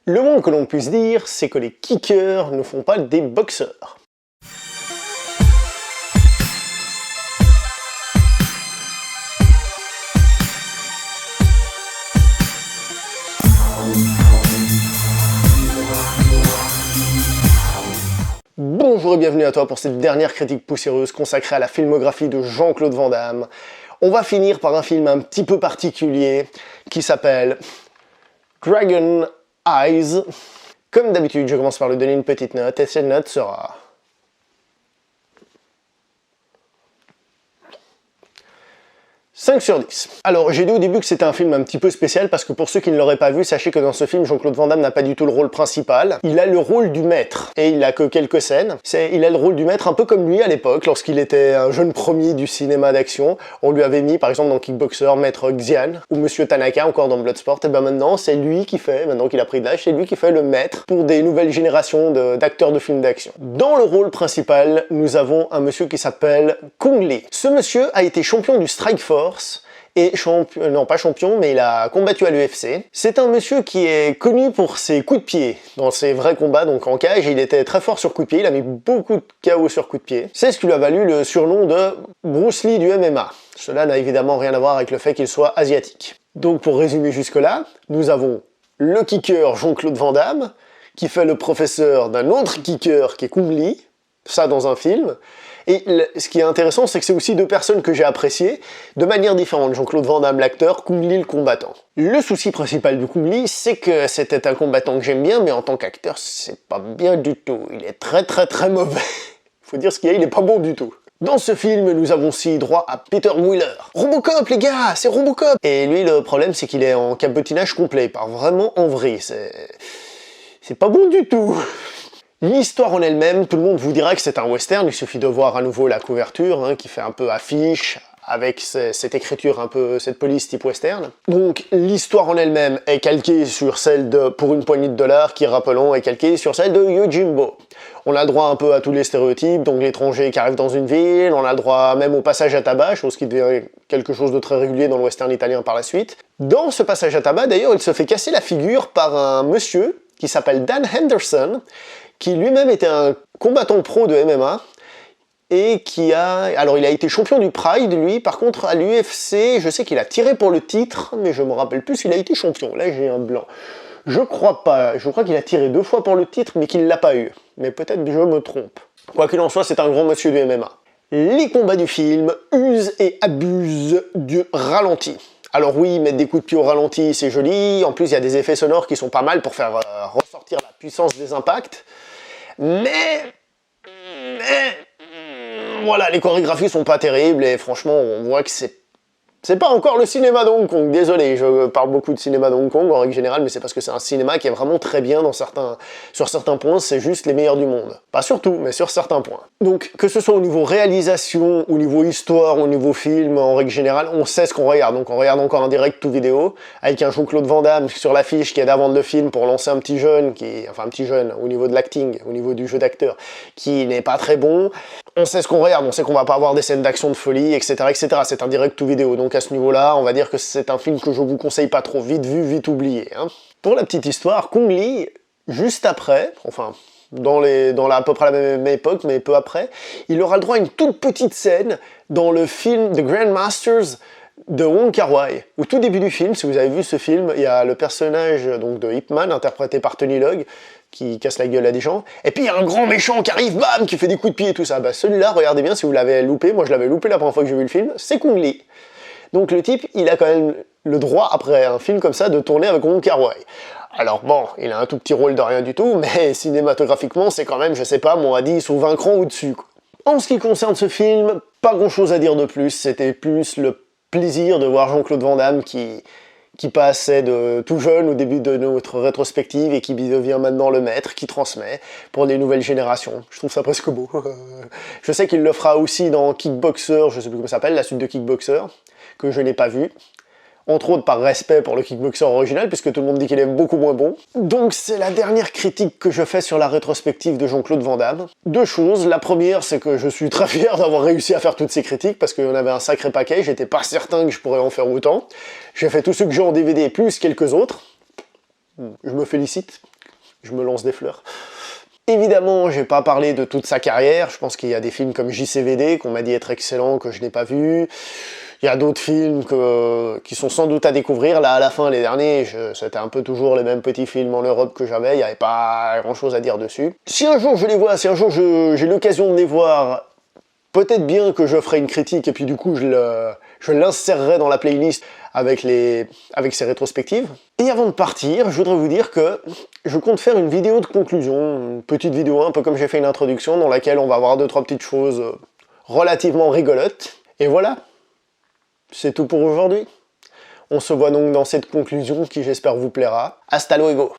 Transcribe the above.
Le moins que l'on puisse dire, c'est que les kickers ne font pas des boxeurs. Bonjour et bienvenue à toi pour cette dernière critique poussiéreuse consacrée à la filmographie de Jean-Claude Van Damme. On va finir par un film un petit peu particulier qui s'appelle Dragon Eyes. Comme d'habitude, je commence par lui donner une petite note et cette note sera... 5 sur 10. Alors, j'ai dit au début que c'était un film un petit peu spécial parce que pour ceux qui ne l'auraient pas vu, sachez que dans ce film, Jean-Claude Van Damme n'a pas du tout le rôle principal. Il a le rôle du maître et il a que quelques scènes. Il a le rôle du maître un peu comme lui à l'époque, lorsqu'il était un jeune premier du cinéma d'action. On lui avait mis, par exemple, dans Kickboxer, Maître Xian ou Monsieur Tanaka, encore dans Bloodsport. Et ben maintenant, c'est lui qui fait, maintenant qu'il a pris de l'âge, c'est lui qui fait le maître pour des nouvelles générations d'acteurs de films d'action. Dans le rôle principal, nous avons un monsieur qui s'appelle Kung Lee. Ce monsieur a été champion du Strikeforce et non pas champion, mais il a combattu à l'UFC. C'est un monsieur qui est connu pour ses coups de pied. Dans ses vrais combats, donc en cage, il était très fort sur coups de pied, il a mis beaucoup de KO sur coups de pied. C'est ce qui lui a valu le surnom de Bruce Lee du MMA. Cela n'a évidemment rien à voir avec le fait qu'il soit asiatique. Donc pour résumer jusque-là, nous avons le kicker Jean-Claude Van Damme, qui fait le professeur d'un autre kicker qui est Kung Lee, ça dans un film. Et ce qui est intéressant, c'est que c'est aussi deux personnes que j'ai appréciées de manière différente. Jean-Claude Van Damme, l'acteur, Kung Lee, le combattant. Le souci principal de Kung Lee, c'est que c'était un combattant que j'aime bien, mais en tant qu'acteur, c'est pas bien du tout. Il est très mauvais. Faut dire ce qu'il y a, il est pas bon du tout. Dans ce film, nous avons aussi droit à Peter Wheeler. Robocop, les gars, c'est Robocop! Et lui, le problème, c'est qu'il est en cabotinage complet. Il part vraiment en vrille. C'est pas bon du tout. L'histoire en elle-même, tout le monde vous dira que c'est un western, il suffit de voir à nouveau la couverture, hein, qui fait un peu affiche, avec cette écriture un peu, cette police type western. Donc l'histoire en elle-même est calquée sur celle de Pour une poignée de dollars, qui, rappelons, est calquée sur celle de Yojimbo. On a le droit un peu à tous les stéréotypes, donc l'étranger qui arrive dans une ville, on a le droit même au passage à tabac, chose qui devient quelque chose de très régulier dans le western italien par la suite. Dans ce passage à tabac, d'ailleurs, il se fait casser la figure par un monsieur qui s'appelle Dan Henderson, qui lui-même était un combattant pro de MMA, et qui a... Alors il a été champion du Pride, lui, par contre à l'UFC, je sais qu'il a tiré pour le titre, mais je me rappelle plus s'il a été champion, là j'ai un blanc. Je crois pas, je crois qu'il a tiré 2 fois pour le titre, mais qu'il l'a pas eu. Mais peut-être je me trompe. Quoi qu'il en soit, c'est un grand monsieur du MMA. Les combats du film usent et abusent du ralenti. Alors oui, mettre des coups de pied au ralenti, c'est joli, en plus il y a des effets sonores qui sont pas mal pour faire ressortir la puissance des impacts. Mais voilà, les chorégraphies sont pas terribles et franchement, on voit que c'est pas encore le cinéma de Hong Kong. Désolé, je parle beaucoup de cinéma de Hong Kong en règle générale, mais c'est parce que c'est un cinéma qui est vraiment très bien sur certains points, c'est juste les meilleurs du monde. Pas sur tout, mais sur certains points. Donc, que ce soit au niveau réalisation, au niveau histoire, au niveau film, en règle générale, on sait ce qu'on regarde. Donc on regarde encore un direct tout vidéo, avec un Jean-Claude Van Damme sur l'affiche qui aide à vendre le film pour lancer un petit jeune, enfin un petit jeune au niveau de l'acting, au niveau du jeu d'acteur, qui n'est pas très bon. On sait ce qu'on regarde, on sait qu'on va pas avoir des scènes d'action de folie, etc., etc. C'est un direct tout vidéo, donc à ce niveau-là, on va dire que c'est un film que je vous conseille pas trop, vite vu, vite oublié. Hein. Pour la petite histoire, Kung Lee, juste après, enfin, à peu près la même époque, mais peu après, il aura le droit à une toute petite scène dans le film The Grandmasters de Wong Kar-wai. Au tout début du film, si vous avez vu ce film, il y a le personnage donc, de Ip Man, interprété par Tony Leung, qui casse la gueule à des gens, et puis il y a un grand méchant qui arrive, bam, qui fait des coups de pied et tout ça. Bah celui-là, regardez bien si vous l'avez loupé, moi je l'avais loupé la première fois que j'ai vu le film, c'est Kung Lee. Donc le type, il a quand même le droit, après un film comme ça, de tourner avec Wong Kar-wai. Alors bon, il a un tout petit rôle de rien du tout, mais cinématographiquement, c'est quand même, je sais pas, moi, à 10 ou 20 crans au-dessus. En ce qui concerne ce film, pas grand-chose à dire de plus, c'était plus le plaisir de voir Jean-Claude Van Damme qui passait de tout jeune au début de notre rétrospective et qui devient maintenant le maître, qui transmet pour les nouvelles générations. Je trouve ça presque beau. Je sais qu'il le fera aussi dans Kickboxer, je sais plus comment ça s'appelle, la suite de Kickboxer, que je n'ai pas vu. Entre autres par respect pour le Kickboxer original, puisque tout le monde dit qu'il est beaucoup moins bon. Donc c'est la dernière critique que je fais sur la rétrospective de Jean-Claude Van Damme. 2 choses, la première c'est que je suis très fier d'avoir réussi à faire toutes ces critiques, parce qu'il y en avait un sacré paquet, j'étais pas certain que je pourrais en faire autant. J'ai fait tous ceux que j'ai en DVD, plus quelques autres. Je me félicite. je me lance des fleurs. Évidemment, j'ai pas parlé de toute sa carrière, je pense qu'il y a des films comme JCVD qu'on m'a dit être excellents, que je n'ai pas vu. Il y a d'autres films qui sont sans doute à découvrir. Là, à la fin, les derniers, c'était un peu toujours les mêmes petits films en Europe que j'avais, il n'y avait pas grand-chose à dire dessus. Si un jour je les vois, si un jour j'ai l'occasion de les voir, peut-être bien que je ferai une critique et puis du coup je l'insérerai dans la playlist avec ses rétrospectives. Et avant de partir, je voudrais vous dire que je compte faire une vidéo de conclusion, une petite vidéo un peu comme j'ai fait une introduction, dans laquelle on va voir 2-3 petites choses relativement rigolotes. Et voilà, c'est tout pour aujourd'hui. On se voit donc dans cette conclusion qui j'espère vous plaira. Hasta luego!